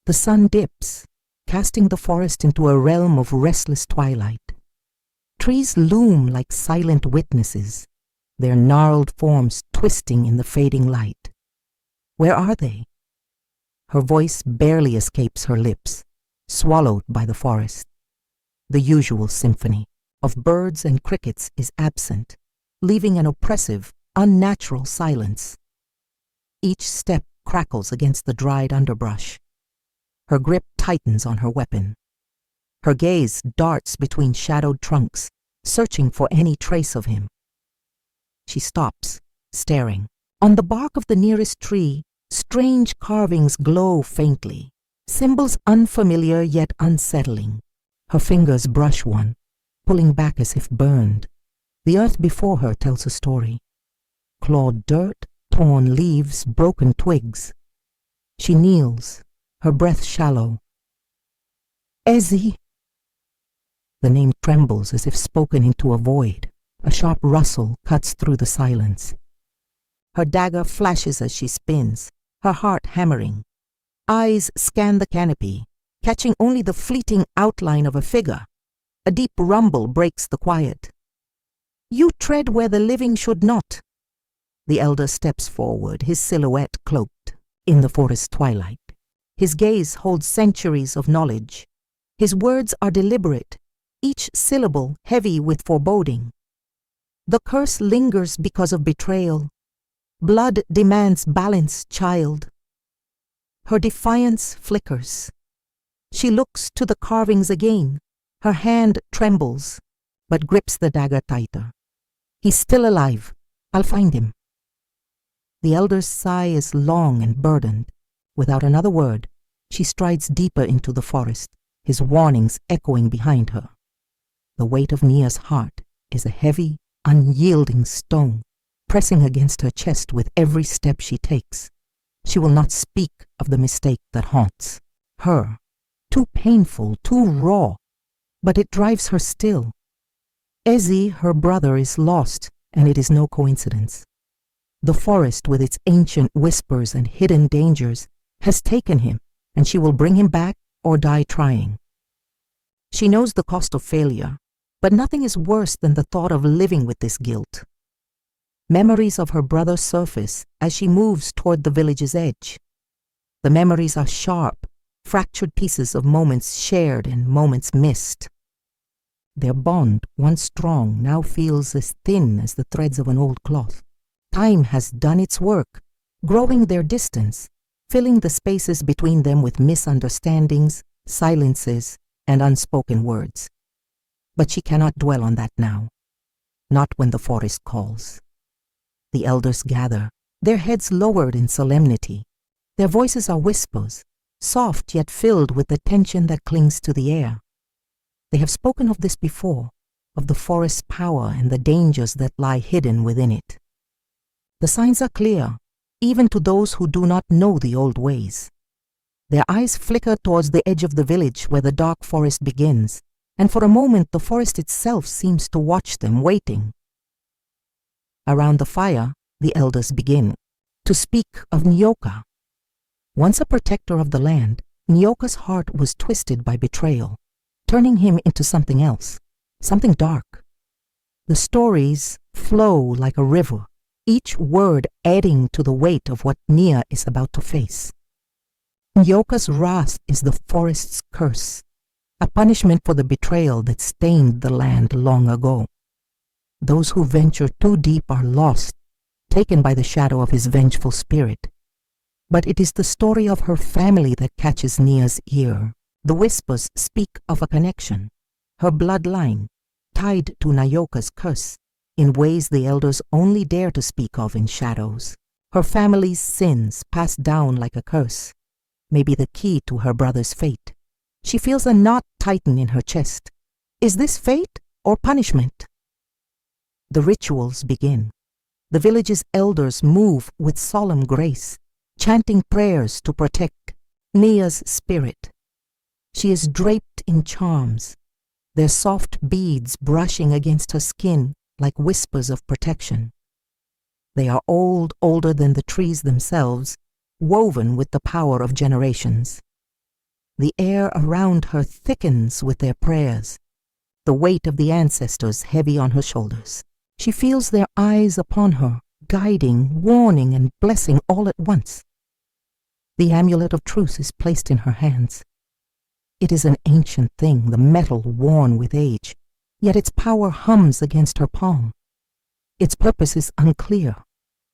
The sun dips, casting the forest into a realm of restless twilight. Trees loom like silent witnesses, their gnarled forms twisting in the fading light. Where are they? Her voice barely escapes her lips, swallowed by the forest. The usual symphony of birds and crickets is absent, leaving an oppressive, unnatural silence. Each step crackles against the dried underbrush. Her grip tightens on her weapon. Her gaze darts between shadowed trunks, searching for any trace of him. She stops, staring. On the bark of the nearest tree, strange carvings glow faintly, symbols unfamiliar yet unsettling. Her fingers brush one, pulling back as if burned. The earth before her tells a story. Clawed dirt, torn leaves, broken twigs. She kneels, her breath shallow. Ezzy! The name trembles as if spoken into a void. A sharp rustle cuts through the silence. Her dagger flashes as she spins, her heart hammering. Eyes scan the canopy, catching only the fleeting outline of a figure. A deep rumble breaks the quiet. You tread where the living should not. The elder steps forward, his silhouette cloaked in the forest twilight. His gaze holds centuries of knowledge. His words are deliberate, each syllable heavy with foreboding. The curse lingers because of betrayal. Blood demands balance, child. Her defiance flickers. She looks to the carvings again. Her hand trembles, but grips the dagger tighter. He's still alive. I'll find him. The elder's sigh is long and burdened. Without another word, she strides deeper into the forest, his warnings echoing behind her. The weight of Nia's heart is a heavy, unyielding stone, pressing against her chest with every step she takes. She will not speak of the mistake that haunts her. Too painful, too raw, but it drives her still. Ezzy, her brother, is lost, and it is no coincidence. The forest, with its ancient whispers and hidden dangers, has taken him, and she will bring him back or die trying. She knows the cost of failure, but nothing is worse than the thought of living with this guilt. Memories of her brother surface as she moves toward the village's edge. The memories are sharp, fractured pieces of moments shared and moments missed. Their bond, once strong, now feels as thin as the threads of an old cloth. Time has done its work, growing their distance, filling the spaces between them with misunderstandings, silences, and unspoken words. But she cannot dwell on that now, not when the forest calls. The elders gather, their heads lowered in solemnity. Their voices are whispers, soft yet filled with the tension that clings to the air. They have spoken of this before, of the forest's power and the dangers that lie hidden within it. The signs are clear, even to those who do not know the old ways. Their eyes flicker towards the edge of the village where the dark forest begins, and for a moment the forest itself seems to watch them, waiting. Around the fire, the elders begin to speak of Nyoka. Once a protector of the land, Nyoka's heart was twisted by betrayal, turning him into something else, something dark. The stories flow like a river, each word adding to the weight of what Nia is about to face. Nyoka's wrath is the forest's curse, a punishment for the betrayal that stained the land long ago. Those who venture too deep are lost, taken by the shadow of his vengeful spirit. But it is the story of her family that catches Nia's ear. The whispers speak of a connection, her bloodline, tied to Nyoka's curse, in ways the elders only dare to speak of in shadows. Her family's sins, passed down like a curse, may be the key to her brother's fate. She feels a knot tighten in her chest. Is this fate or punishment? The rituals begin. The village's elders move with solemn grace, chanting prayers to protect Nia's spirit. She is draped in charms, their soft beads brushing against her skin like whispers of protection. They are older than the trees themselves, woven with the power of generations. The air around her thickens with their prayers, the weight of the ancestors heavy on her shoulders. She feels their eyes upon her, guiding, warning, and blessing all at once. The amulet of truce is placed in her hands. It is an ancient thing, the metal worn with age, yet its power hums against her palm. Its purpose is unclear,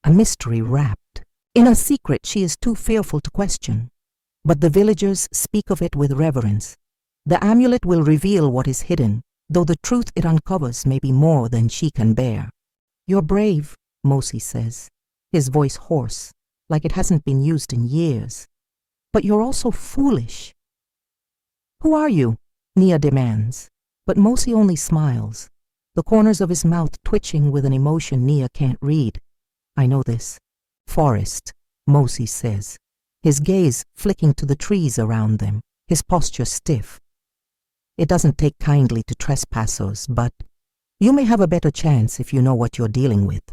a mystery wrapped. In a secret she is too fearful to question, but the villagers speak of it with reverence. The amulet will reveal what is hidden, though the truth it uncovers may be more than she can bear. "You're brave," Mosi says, his voice hoarse, like it hasn't been used in years. "But you're also foolish." "Who are you?" Nia demands, but Mosi only smiles, the corners of his mouth twitching with an emotion Nia can't read. "I know this. Forest," Mosi says, his gaze flicking to the trees around them, his posture stiff. "It doesn't take kindly to trespassers, but you may have a better chance if you know what you're dealing with."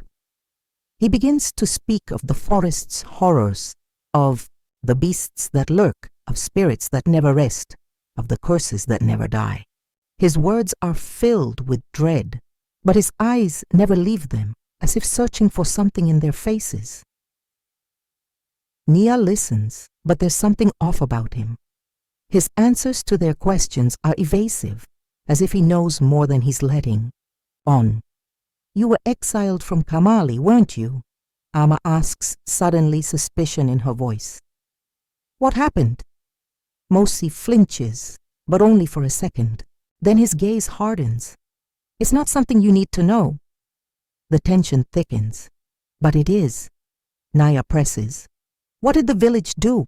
He begins to speak of the forest's horrors, of the beasts that lurk, of spirits that never rest, of the curses that never die. His words are filled with dread, but his eyes never leave them, as if searching for something in their faces. Nia listens, but there's something off about him. His answers to their questions are evasive, as if he knows more than he's letting on. "You were exiled from Kamali, weren't you?" Amma asks, suddenly suspicion in her voice. "What happened?" Mosi flinches, but only for a second. Then his gaze hardens. "It's not something you need to know." The tension thickens. "But it is." Nia presses. "What did the village do?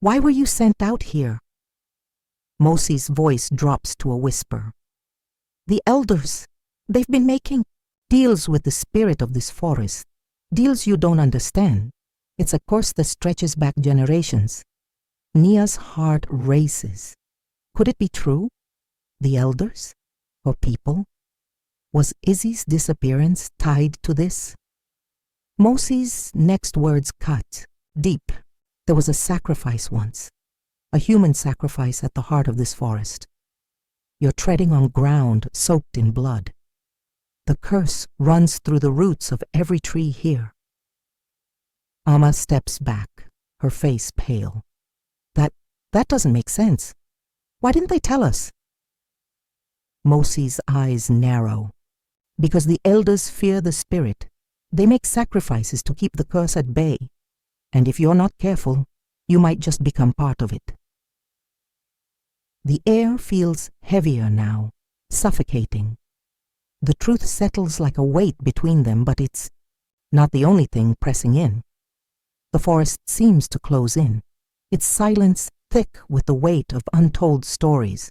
Why were you sent out here?" Mosi's voice drops to a whisper. "The elders, they've been making deals with the spirit of this forest. Deals you don't understand. It's a curse that stretches back generations." Nia's heart races. Could it be true? The elders? Or people? Was Izzy's disappearance tied to this? Mosi's next words cut deep. There was a sacrifice once, a human sacrifice at the heart of this forest. You're treading on ground soaked in blood. The curse runs through the roots of every tree here. Amma steps back, her face pale. That doesn't make sense. Why didn't they tell us?" Mosi's eyes narrow. "Because the elders fear the spirit. They make sacrifices to keep the curse at bay. And if you're not careful, you might just become part of it." The air feels heavier now, suffocating. The truth settles like a weight between them, but it's not the only thing pressing in. The forest seems to close in, its silence thick with the weight of untold stories.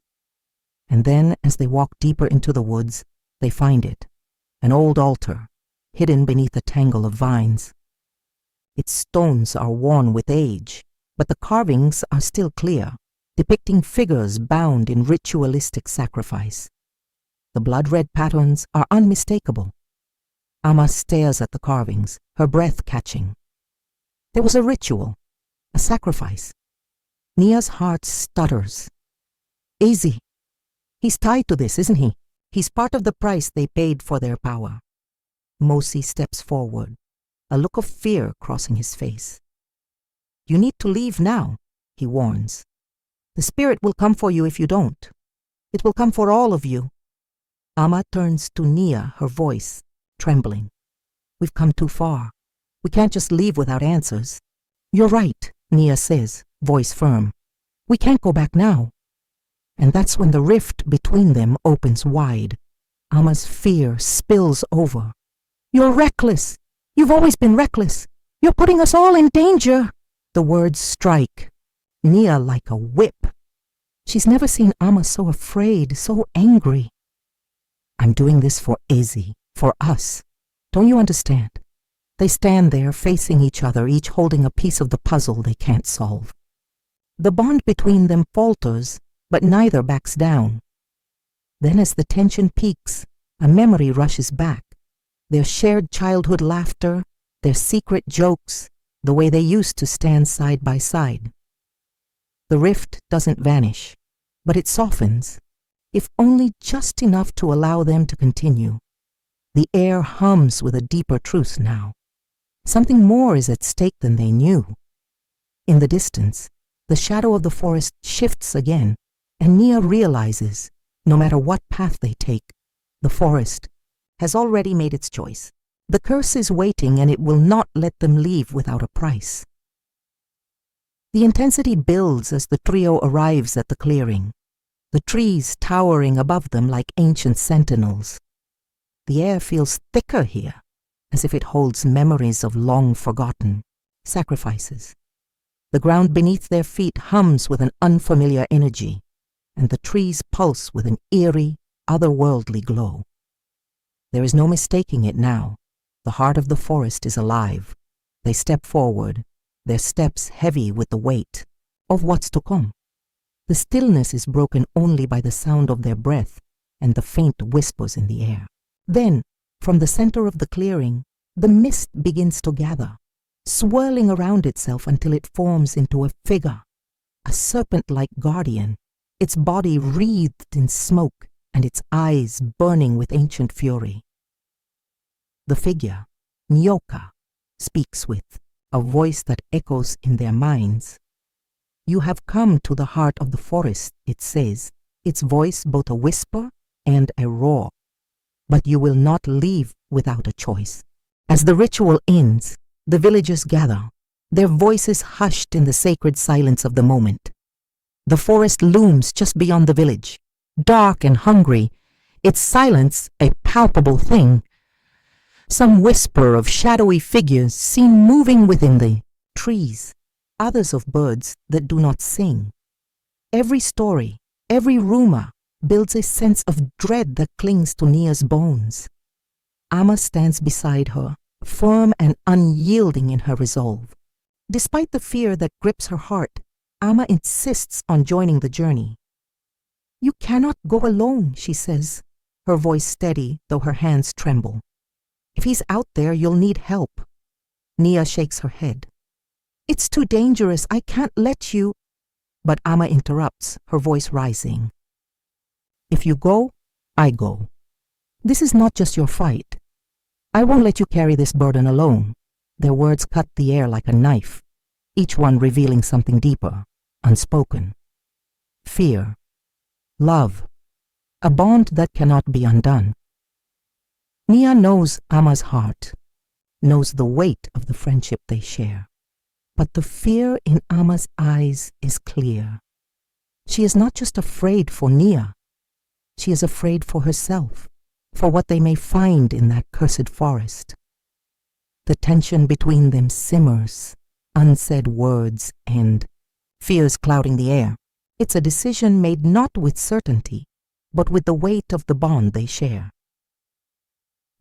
And then, as they walk deeper into the woods, they find it, an old altar, hidden beneath a tangle of vines. Its stones are worn with age, but the carvings are still clear, depicting figures bound in ritualistic sacrifice. The blood-red patterns are unmistakable. Amma stares at the carvings, her breath catching. There was a ritual, a sacrifice. Nia's heart stutters. "Easy. He's tied to this, isn't he? He's part of the price they paid for their power." Mosi steps forward, a look of fear crossing his face. "You need to leave now," he warns. "The spirit will come for you if you don't. It will come for all of you." Amma turns to Nia, her voice trembling. "We've come too far. We can't just leave without answers." "You're right," Nia says, voice firm. "We can't go back now." And that's when the rift between them opens wide. Amma's fear spills over. "You're reckless. You've always been reckless. You're putting us all in danger." The words strike Nia like a whip. She's never seen Amma so afraid, so angry. "I'm doing this for Izzy, for us. Don't you understand?" They stand there facing each other, each holding a piece of the puzzle they can't solve. The bond between them falters, but neither backs down. Then as the tension peaks, a memory rushes back. Their shared childhood laughter, their secret jokes, the way they used to stand side by side. The rift doesn't vanish, but it softens, if only just enough to allow them to continue. The air hums with a deeper truth now. Something more is at stake than they knew. In the distance, the shadow of the forest shifts again, and Nia realizes, no matter what path they take, the forest has already made its choice. The curse is waiting, and it will not let them leave without a price. The intensity builds as the trio arrives at the clearing, the trees towering above them like ancient sentinels. The air feels thicker here, as if it holds memories of long-forgotten sacrifices. The ground beneath their feet hums with an unfamiliar energy, and the trees pulse with an eerie, otherworldly glow. There is no mistaking it now. The heart of the forest is alive. They step forward, their steps heavy with the weight of what's to come. The stillness is broken only by the sound of their breath and the faint whispers in the air. Then, from the center of the clearing, the mist begins to gather, swirling around itself until it forms into a figure, a serpent-like guardian, its body wreathed in smoke and its eyes burning with ancient fury. The figure, Nyoka, speaks with a voice that echoes in their minds. "You have come to the heart of the forest," it says, its voice both a whisper and a roar. "But you will not leave without a choice." As the ritual ends, the villagers gather, their voices hushed in the sacred silence of the moment. The forest looms just beyond the village, dark and hungry, its silence a palpable thing. Some whisper of shadowy figures seen moving within the trees, others of birds that do not sing. Every story, every rumor builds a sense of dread that clings to Nia's bones. Amma stands beside her, firm and unyielding in her resolve. Despite the fear that grips her heart, Amma insists on joining the journey. "You cannot go alone," she says, her voice steady though her hands tremble. "If he's out there, you'll need help." Nia shakes her head. "It's too dangerous. I can't let you." But Amma interrupts, her voice rising. "If you go, I go. This is not just your fight. I won't let you carry this burden alone." Their words cut the air like a knife, each one revealing something deeper, unspoken. Fear, love, a bond that cannot be undone. Nia knows Amma's heart, knows the weight of the friendship they share. But the fear in Amma's eyes is clear. She is not just afraid for Nia. She is afraid for herself, for what they may find in that cursed forest. The tension between them simmers, unsaid words and fears clouding the air. It's a decision made not with certainty, but with the weight of the bond they share.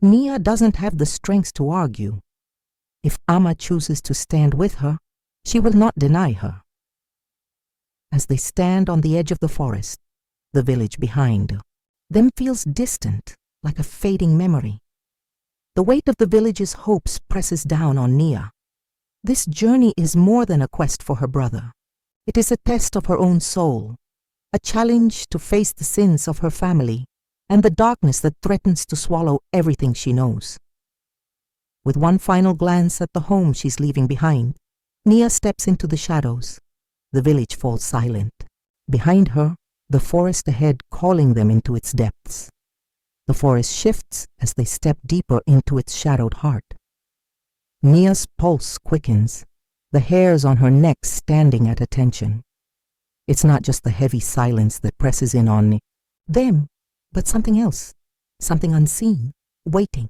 Nia doesn't have the strength to argue. If Amma chooses to stand with her, she will not deny her. As they stand on the edge of the forest, the village behind them feels distant, like a fading memory. The weight of the village's hopes presses down on Nia. This journey is more than a quest for her brother. It is a test of her own soul, a challenge to face the sins of her family and the darkness that threatens to swallow everything she knows. With one final glance at the home she's leaving behind, Nia steps into the shadows. The village falls silent. Behind her, the forest ahead calling them into its depths. The forest shifts as they step deeper into its shadowed heart. Nia's pulse quickens, the hairs on her neck standing at attention. It's not just the heavy silence that presses in on them, but something else, something unseen, waiting.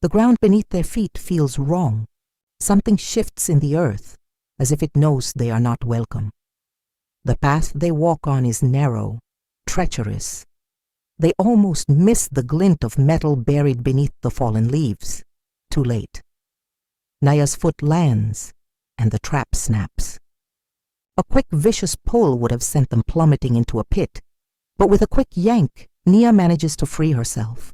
The ground beneath their feet feels wrong. Something shifts in the earth, as if it knows they are not welcome. The path they walk on is narrow, treacherous. They almost miss the glint of metal buried beneath the fallen leaves. Too late. Nia's foot lands, and the trap snaps. A quick, vicious pull would have sent them plummeting into a pit, but with a quick yank, Nia manages to free herself.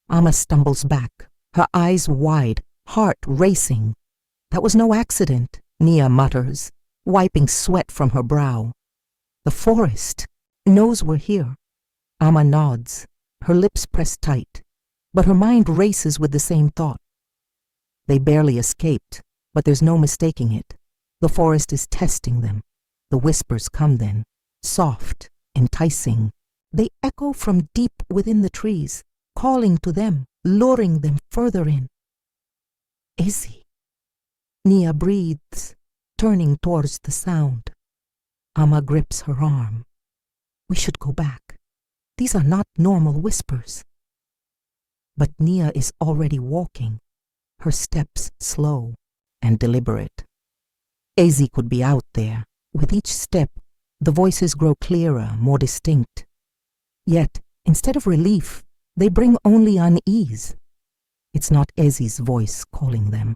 Amma stumbles back, her eyes wide, heart racing. "That was no accident," Nia mutters, wiping sweat from her brow. The forest knows we're here. Amma nods, her lips pressed tight, but her mind races with the same thought. They barely escaped, but there's no mistaking it. The forest is testing them. The whispers come then, soft, enticing. They echo from deep within the trees, calling to them, luring them further in. Izzy. Nia breathes, turning towards the sound. Amma grips her arm. We should go back. These are not normal whispers. But Nia is already walking, her steps slow and deliberate. Izzy could be out there. With each step, the voices grow clearer, more distinct. Yet, instead of relief, they bring only unease. It's not Izzy's voice calling them.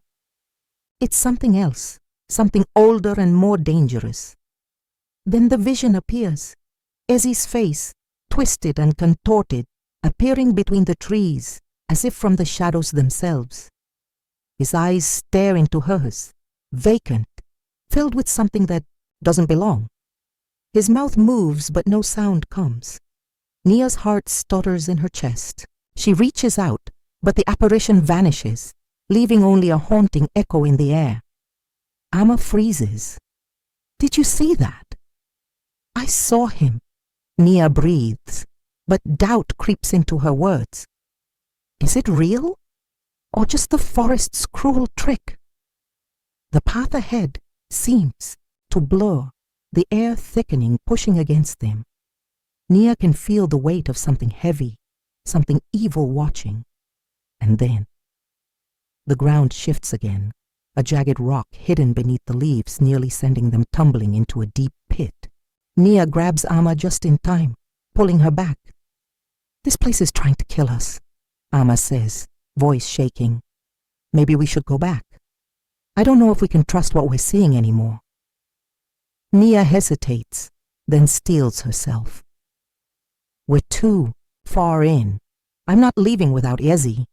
It's something else, something older and more dangerous. Then the vision appears, Izzy's face, twisted and contorted, appearing between the trees, as if from the shadows themselves. His eyes stare into hers, vacant, filled with something that doesn't belong. His mouth moves, but no sound comes. Nia's heart stutters in her chest. She reaches out, but the apparition vanishes, leaving only a haunting echo in the air. Amma freezes. Did you see that? I saw him. Nia breathes, but doubt creeps into her words. Is it real? Or just the forest's cruel trick? The path ahead seems to blur, the air thickening, pushing against them. Nia can feel the weight of something heavy, something evil watching. And then the ground shifts again, a jagged rock hidden beneath the leaves, nearly sending them tumbling into a deep pit. Nia grabs Amma just in time, pulling her back. This place is trying to kill us, Amma says, voice shaking. Maybe we should go back. I don't know if we can trust what we're seeing anymore. Nia hesitates, then steels herself. We're too far in. I'm not leaving without Izzy.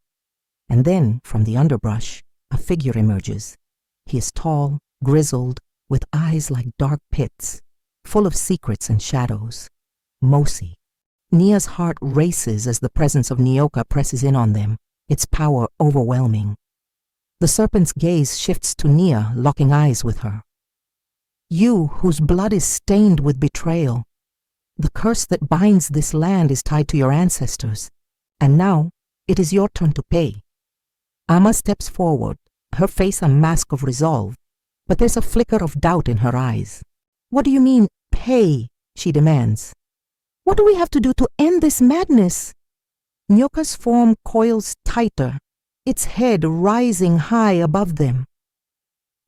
And then, from the underbrush, a figure emerges. He is tall, grizzled, with eyes like dark pits, full of secrets and shadows. Mosi. Nia's heart races as the presence of Nyoka presses in on them, its power overwhelming. The serpent's gaze shifts to Nia, locking eyes with her. You, whose blood is stained with betrayal. The curse that binds this land is tied to your ancestors, and now it is your turn to pay. Amma steps forward, her face a mask of resolve, but there's a flicker of doubt in her eyes. What do you mean, pay? She demands. What do we have to do to end this madness? Nyoka's form coils tighter, its head rising high above them.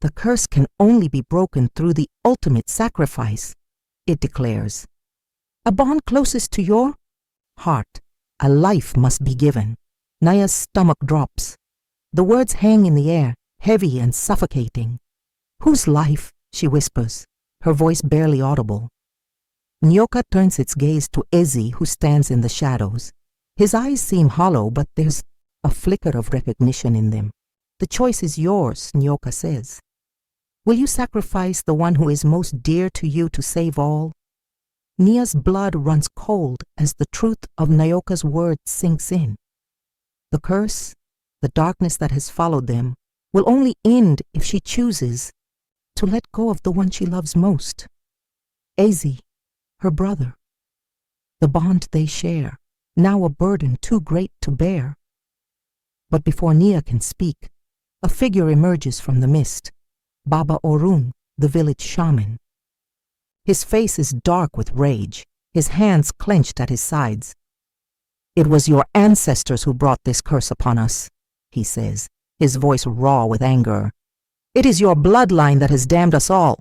The curse can only be broken through the ultimate sacrifice, it declares. A bond closest to your heart. A life must be given. Nia's stomach drops. The words hang in the air, heavy and suffocating. Whose life? She whispers, her voice barely audible. Nyoka turns its gaze to Izzy, who stands in the shadows. His eyes seem hollow, but there's a flicker of recognition in them. The choice is yours, Nyoka says. Will you sacrifice the one who is most dear to you to save all? Nia's blood runs cold as the truth of Nyoka's words sinks in. The curse, the darkness that has followed them, will only end if she chooses to let go of the one she loves most. Izzy, her brother. The bond they share, now a burden too great to bear. But before Nia can speak, a figure emerges from the mist. Baba Olorun, the village shaman. His face is dark with rage, his hands clenched at his sides. It was your ancestors who brought this curse upon us, he says, his voice raw with anger. It is your bloodline that has damned us all.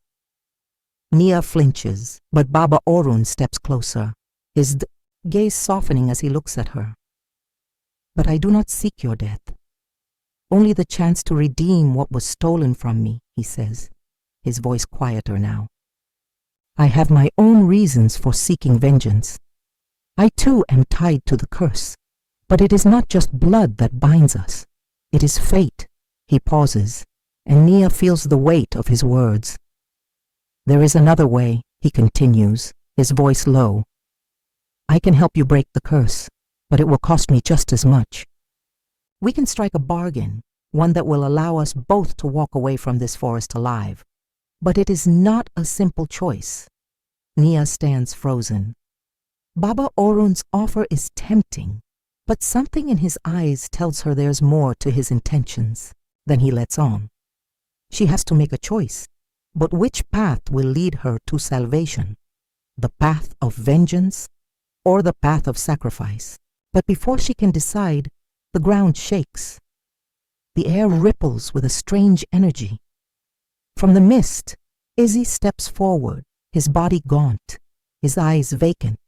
Nia flinches, but Baba Olorun steps closer, his gaze softening as he looks at her. But I do not seek your death. Only the chance to redeem what was stolen from me, he says, his voice quieter now. I have my own reasons for seeking vengeance. I too am tied to the curse, but it is not just blood that binds us. It is fate. He pauses, and Nia feels the weight of his words. "There is another way," he continues, his voice low. "I can help you break the curse, but it will cost me just as much. We can strike a bargain, one that will allow us both to walk away from this forest alive. But it is not a simple choice." Nia stands frozen. Baba Orun's offer is tempting, but something in his eyes tells her there's more to his intentions than he lets on. She has to make a choice, but which path will lead her to salvation? The path of vengeance or the path of sacrifice? But before she can decide, the ground shakes. The air ripples with a strange energy. From the mist, Izzy steps forward, his body gaunt, his eyes vacant.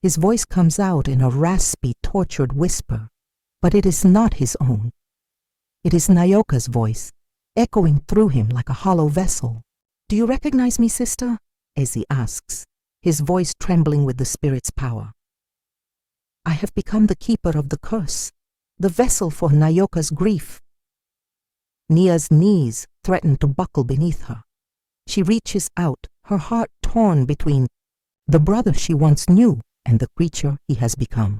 His voice comes out in a raspy, tortured whisper, but it is not his own. It is Nyoka's voice, echoing through him like a hollow vessel. "Do you recognize me, sister?" Izzy asks, his voice trembling with the spirit's power. "I have become the keeper of the curse, the vessel for Nyoka's grief." Nia's knees threaten to buckle beneath her. She reaches out, her heart torn between the brother she once knew and the creature he has become.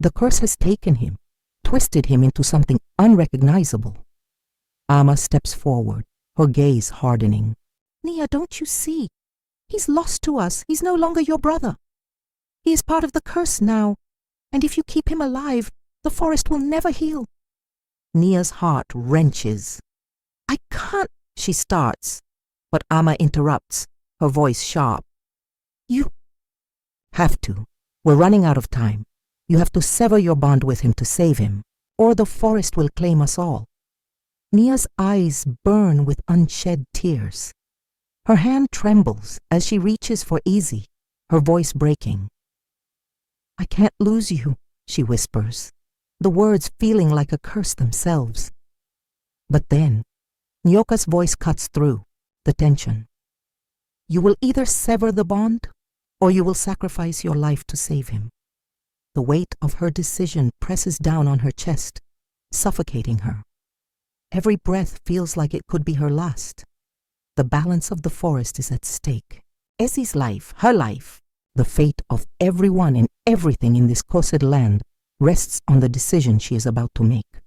The curse has taken him, twisted him into something unrecognizable. Amma steps forward, her gaze hardening. "Nia, don't you see? He's lost to us. He's no longer your brother. He is part of the curse now, and if you keep him alive, the forest will never heal." Nia's heart wrenches. "I can't," she starts, but Amma interrupts, her voice sharp. "You have to. We're running out of time. You have to sever your bond with him to save him, or the forest will claim us all." Nia's eyes burn with unshed tears. Her hand trembles as she reaches for Izzy, her voice breaking. "I can't lose you," she whispers, the words feeling like a curse themselves. But then, Nyoka's voice cuts through the tension. "You will either sever the bond, or you will sacrifice your life to save him." The weight of her decision presses down on her chest, suffocating her. Every breath feels like it could be her last. The balance of the forest is at stake. Izzy's life, her life, the fate of everyone and everything in this cursed land rests on the decision she is about to make.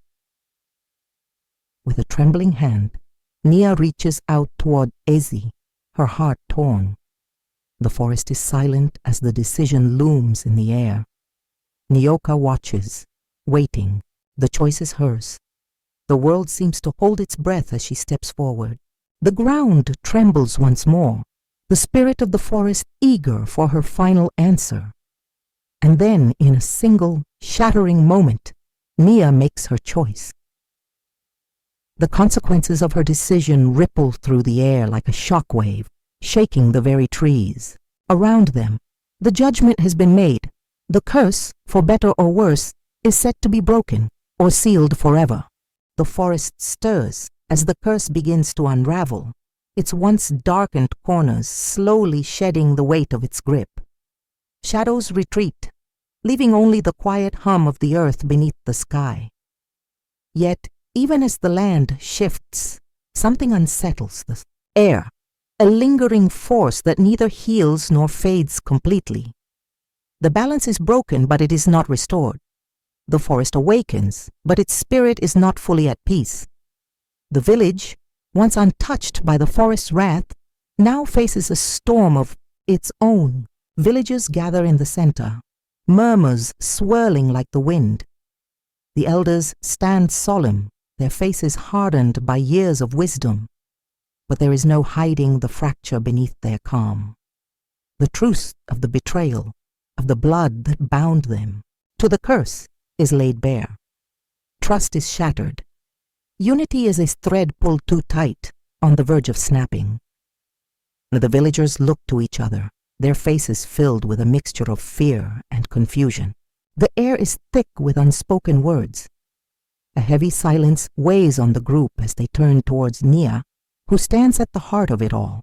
With a trembling hand, Nia reaches out toward Izzy, her heart torn. The forest is silent as the decision looms in the air. Nyoka watches, waiting. The choice is hers. The world seems to hold its breath as she steps forward. The ground trembles once more, the spirit of the forest eager for her final answer. And then, in a single, shattering moment, Nia makes her choice. The consequences of her decision ripple through the air like a shockwave, shaking the very trees. Around them, the judgment has been made. The curse, for better or worse, is set to be broken or sealed forever. The forest stirs as the curse begins to unravel, its once darkened corners slowly shedding the weight of its grip. Shadows retreat, leaving only the quiet hum of the earth beneath the sky. Yet, even as the land shifts, something unsettles the air, a lingering force that neither heals nor fades completely. The balance is broken, but it is not restored. The forest awakens, but its spirit is not fully at peace. The village, once untouched by the forest's wrath, now faces a storm of its own. Villagers gather in the center, murmurs swirling like the wind. The elders stand solemn, their faces hardened by years of wisdom, but there is no hiding the fracture beneath their calm. The truth of the betrayal, of the blood that bound them, to the curse, is laid bare. Trust is shattered. Unity is a thread pulled too tight, on the verge of snapping. The villagers look to each other, their faces filled with a mixture of fear and confusion. The air is thick with unspoken words. A heavy silence weighs on the group as they turn towards Nia, who stands at the heart of it all.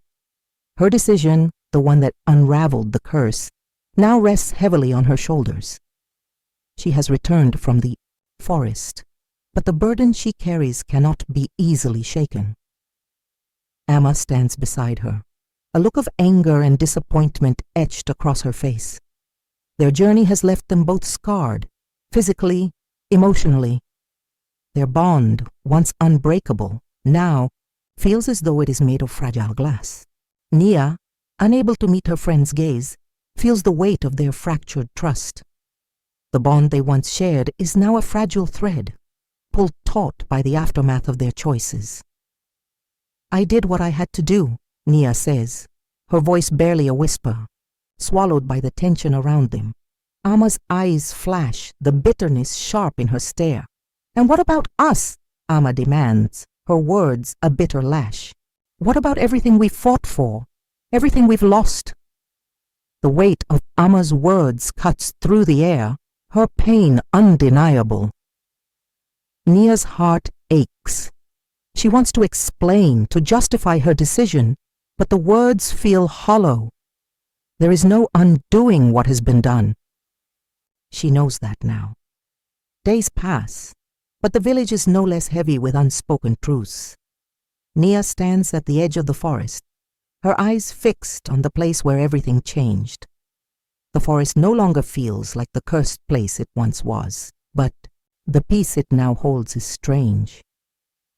Her decision, the one that unraveled the curse, now rests heavily on her shoulders. She has returned from the forest, but the burden she carries cannot be easily shaken. Amma stands beside her, a look of anger and disappointment etched across her face. Their journey has left them both scarred, physically, emotionally. Their bond, once unbreakable, now feels as though it is made of fragile glass. Nia, unable to meet her friend's gaze, feels the weight of their fractured trust. The bond they once shared is now a fragile thread, pulled taut by the aftermath of their choices. "I did what I had to do," Nia says, her voice barely a whisper, swallowed by the tension around them. Ama's eyes flash, the bitterness sharp in her stare. "And what about us?" Ama demands, her words a bitter lash. "What about everything we fought for? Everything we've lost?" The weight of Ama's words cuts through the air, her pain undeniable. Nia's heart aches. She wants to explain, to justify her decision, but the words feel hollow. There is no undoing what has been done. She knows that now. Days pass, but the village is no less heavy with unspoken truths. Nia stands at the edge of the forest, her eyes fixed on the place where everything changed. The forest no longer feels like the cursed place it once was, but the peace it now holds is strange.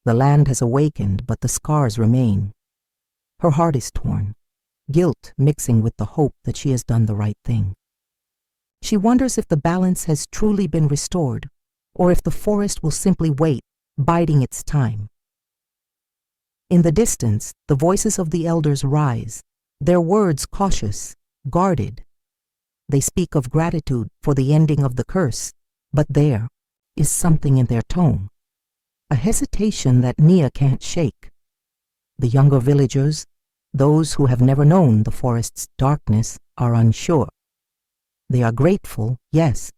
The land has awakened, but the scars remain. Her heart is torn, guilt mixing with the hope that she has done the right thing. She wonders if the balance has truly been restored, or if the forest will simply wait, biding its time. In the distance, the voices of the elders rise, their words cautious, guarded. They speak of gratitude for the ending of the curse, but there is something in their tone, a hesitation that Nia can't shake. The younger villagers, those who have never known the forest's darkness, are unsure. They are grateful, yes,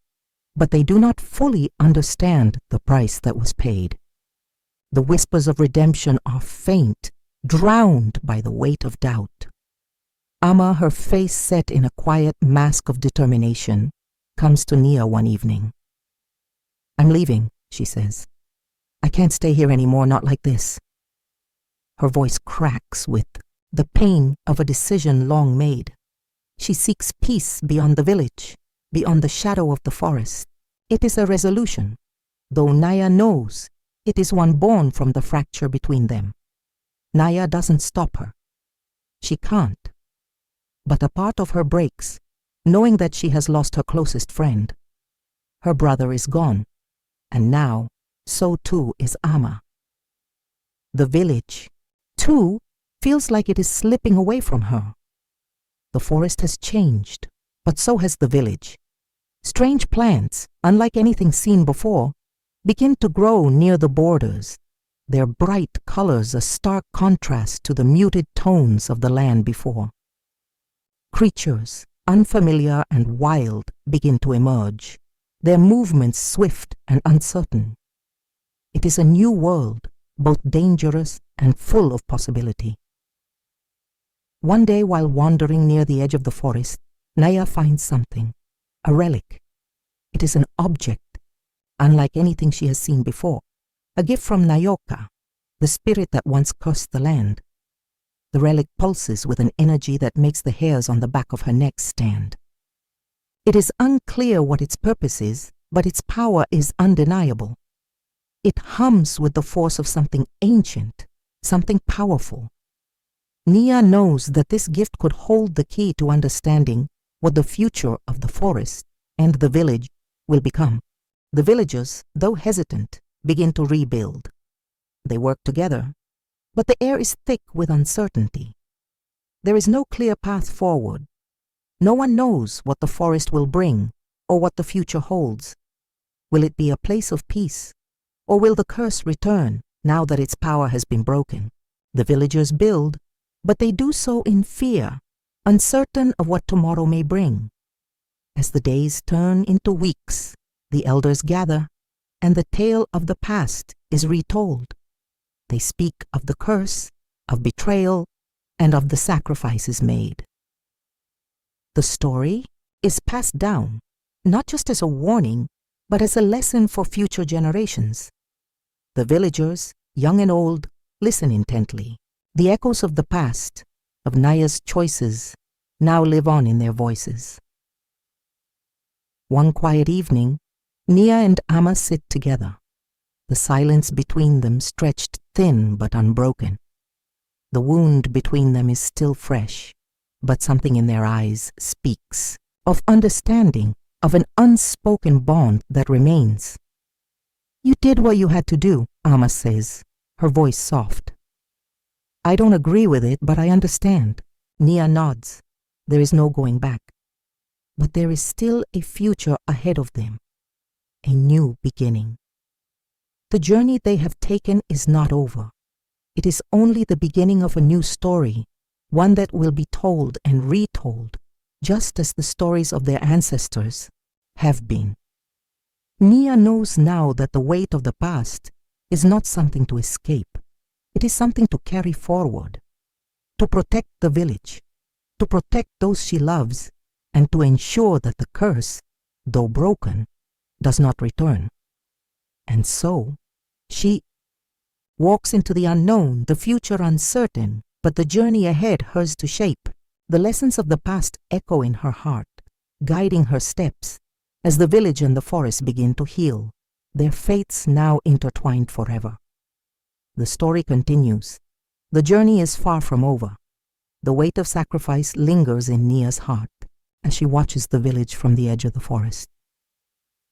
but they do not fully understand the price that was paid. The whispers of redemption are faint, drowned by the weight of doubt. Ama, her face set in a quiet mask of determination, comes to Nia one evening. "I'm leaving," she says. "I can't stay here anymore, not like this." Her voice cracks with the pain of a decision long made. She seeks peace beyond the village, beyond the shadow of the forest. It is a resolution, though Nia knows it is one born from the fracture between them. Nia doesn't stop her. She can't. But a part of her breaks, knowing that she has lost her closest friend. Her brother is gone, and now so too is Ama. The village, too, feels like it is slipping away from her. The forest has changed, but so has the village. Strange plants, unlike anything seen before, begin to grow near the borders, their bright colors a stark contrast to the muted tones of the land before. Creatures, unfamiliar and wild, begin to emerge, their movements swift and uncertain. It is a new world, both dangerous and full of possibility. One day, while wandering near the edge of the forest, Nia finds something, a relic. It is an object, unlike anything she has seen before, a gift from Nayoka, the spirit that once cursed the land. The relic pulses with an energy that makes the hairs on the back of her neck stand. It is unclear what its purpose is, but its power is undeniable. It hums with the force of something ancient, something powerful. Nia knows that this gift could hold the key to understanding what the future of the forest and the village will become. The villagers, though hesitant, begin to rebuild. They work together, but the air is thick with uncertainty. There is no clear path forward. No one knows what the forest will bring or what the future holds. Will it be a place of peace, or will the curse return now that its power has been broken? The villagers build, but they do so in fear, uncertain of what tomorrow may bring. As the days turn into weeks, the elders gather, and the tale of the past is retold. They speak of the curse, of betrayal, and of the sacrifices made. The story is passed down, not just as a warning, but as a lesson for future generations. The villagers, young and old, listen intently. The echoes of the past, of Naya's choices now live on in their voices. One quiet evening, Nia and Amma sit together, the silence between them stretched thin but unbroken. The wound between them is still fresh, but something in their eyes speaks of understanding, of an unspoken bond that remains. "You did what you had to do," Amma says, her voice soft. "I don't agree with it, but I understand." Nia nods. There is no going back. But there is still a future ahead of them, a new beginning. The journey they have taken is not over. It is only the beginning of a new story, one that will be told and retold, just as the stories of their ancestors have been. Nia knows now that the weight of the past is not something to escape. It is something to carry forward, to protect the village, to protect those she loves, and to ensure that the curse, though broken, does not return. And so, she walks into the unknown, the future uncertain, but the journey ahead hers to shape. The lessons of the past echo in her heart, guiding her steps, as the village and the forest begin to heal, their fates now intertwined forever. The story continues. The journey is far from over. The weight of sacrifice lingers in Nia's heart as she watches the village from the edge of the forest.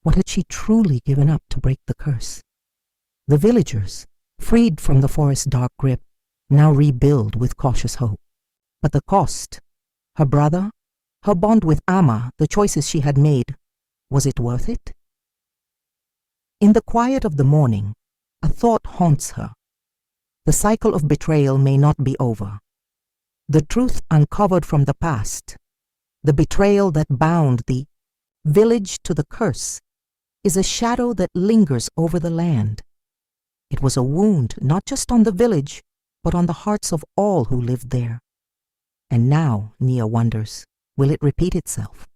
What had she truly given up to break the curse? The villagers, freed from the forest's dark grip, now rebuild with cautious hope. But the cost, her brother, her bond with Amma, the choices she had made, was it worth it? In the quiet of the morning, a thought haunts her. The cycle of betrayal may not be over. The truth uncovered from the past, the betrayal that bound the village to the curse, is a shadow that lingers over the land. It was a wound not just on the village, but on the hearts of all who lived there. And now, Nia wonders, will it repeat itself?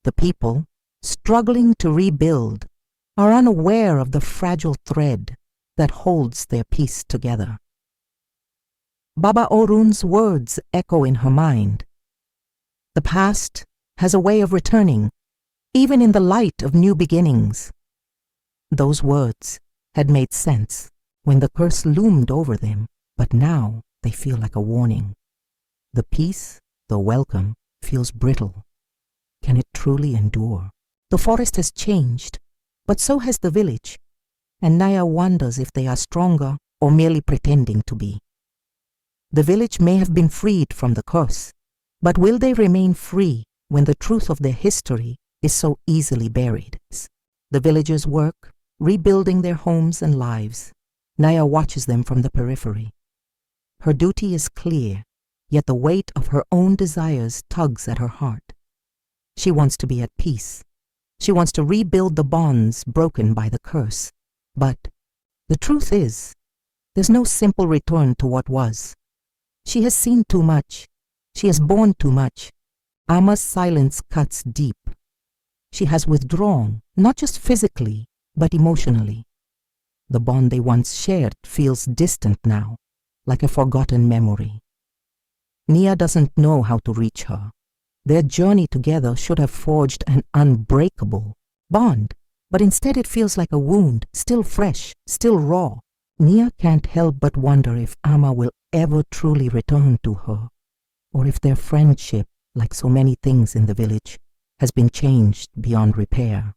The people, struggling to rebuild, are unaware of the fragile thread that holds their peace together. Baba Orun's words echo in her mind. The past has a way of returning, even in the light of new beginnings. Those words had made sense when the curse loomed over them, but now they feel like a warning. The peace, though welcome, feels brittle. Can it truly endure? The forest has changed, but so has the village, and Naya wonders if they are stronger or merely pretending to be. The village may have been freed from the curse, but will they remain free when the truth of their history is so easily buried? The villagers work, rebuilding their homes and lives. Naya watches them from the periphery. Her duty is clear, yet the weight of her own desires tugs at her heart. She wants to be at peace. She wants to rebuild the bonds broken by the curse. But the truth is, there's no simple return to what was. She has seen too much. She has borne too much. Amma's silence cuts deep. She has withdrawn, not just physically, but emotionally. The bond they once shared feels distant now, like a forgotten memory. Nia doesn't know how to reach her. Their journey together should have forged an unbreakable bond, but instead it feels like a wound, still fresh, still raw. Nia can't help but wonder if Amma will ever truly return to her, or if their friendship, like so many things in the village, has been changed beyond repair.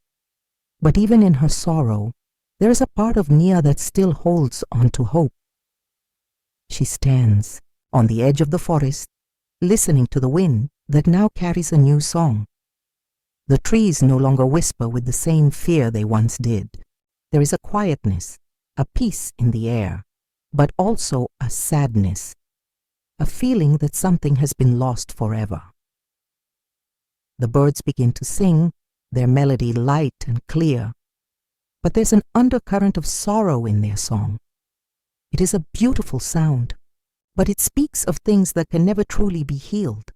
But even in her sorrow, there is a part of Nia that still holds on to hope. She stands on the edge of the forest, listening to the wind that now carries a new song. The trees no longer whisper with the same fear they once did. There is a quietness, a peace in the air, but also a sadness, a feeling that something has been lost forever. The birds begin to sing, their melody light and clear, but there's an undercurrent of sorrow in their song. It is a beautiful sound, but it speaks of things that can never truly be healed.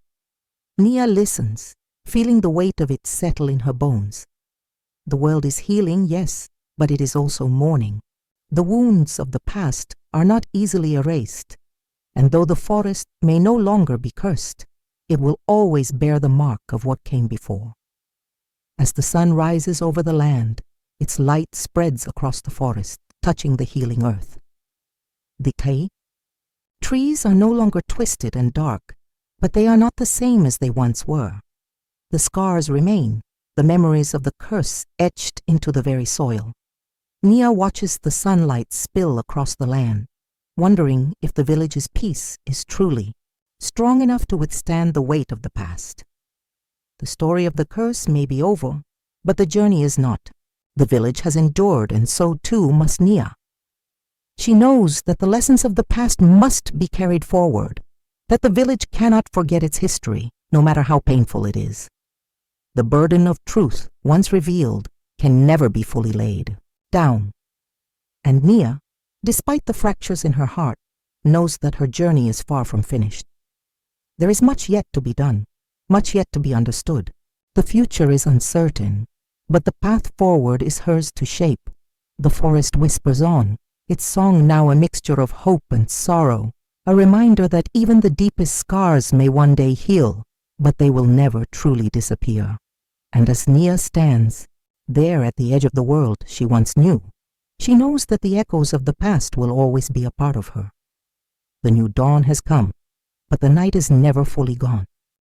Nia listens, feeling the weight of it settle in her bones. The world is healing, yes, but it is also mourning. The wounds of the past are not easily erased. and though the forest may no longer be cursed, it will always bear the mark of what came before. As the sun rises over the land, its light spreads across the forest, touching the healing earth. Decay? Trees are no longer twisted and dark, but they are not the same as they once were. The scars remain, the memories of the curse etched into the very soil. Nia watches the sunlight spill across the land, wondering if the village's peace is truly strong enough to withstand the weight of the past. The story of the curse may be over, but the journey is not. The village has endured, and so too must Nia. She knows that the lessons of the past must be carried forward, that the village cannot forget its history, no matter how painful it is. The burden of truth, once revealed, can never be fully laid down. And Nia, despite the fractures in her heart, knows that her journey is far from finished. There is much yet to be done, much yet to be understood. The future is uncertain, but the path forward is hers to shape. The forest whispers on, its song now a mixture of hope and sorrow, a reminder that even the deepest scars may one day heal, but they will never truly disappear. And as Nia stands, there at the edge of the world she once knew, she knows that the echoes of the past will always be a part of her. The new dawn has come, but the night is never fully gone.